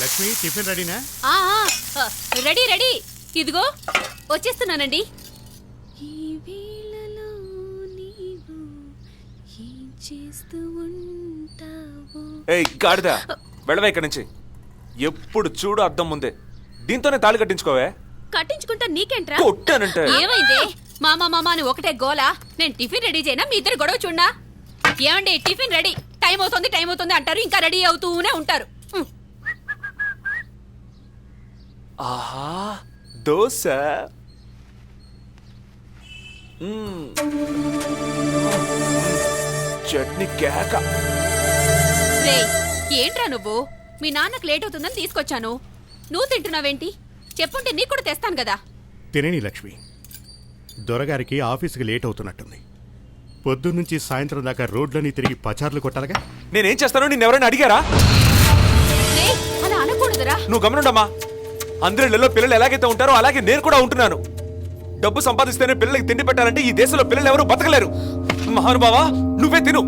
Lakshmi tiffin రెడీనా? Ready ready, ఇదిగో వచ్చేస్తున్నానండి. ఏయ్ గాడిద, వెళ్ళవా ఇక్కడి నుంచి. ఎప్పుడు చూడు అద్దం ముందే. దీంతోనే తాళి కట్టించుకోవే. కట్టించుకుంటా నీకేంట్రా? కొట్టానంటే ఏమైంది? మామా మామా అని ఒకటే గోలా. నేను టిఫిన్ రెడీ చేయనా? మీ ఇద్దరు గొడవ చూడనా? ఏమండి టిఫిన్ రెడీ, టైం అవుతుంది అంటారు, ఇంకా రెడీ అవుతూనే ఉంటారు. ఆహా, దోశ. చట్నీ కేక. రేయ్, ఏంట్రా నువ్వు? మీ నాన్నకు లేట్ అవుతుందని తీసుకొచ్చాను, నువ్వు తింటున్నావేంటి? చెప్పుంటే నీకు కూడా తెస్తాను కదా. తినేని లక్ష్మి, దొరగారికి ఆఫీసుకి లేట్ అవుతున్నట్టుంది. పొద్దున్నుంచి సాయంత్రం దాకా రోడ్లని తిరిగి పచార్లు కొట్టాలిగా. నేనేం చేస్తానో నిన్నెవరైనా అడిగారా? రేయ్, అలా అనకూడదురా. నువ్వు గమనుండమ్మా. అందరి ఇళ్లలో పిల్లలు ఎలాగైతే ఉంటారో అలాగే నేను కూడా ఉంటున్నాను. డబ్బు సంపాదిస్తేనే పిల్లలకి తిండి పెట్టాలంటే ఈ దేశంలో పిల్లలు ఎవరు బతకలేరు. మహానుభావా, నువ్వే తిను.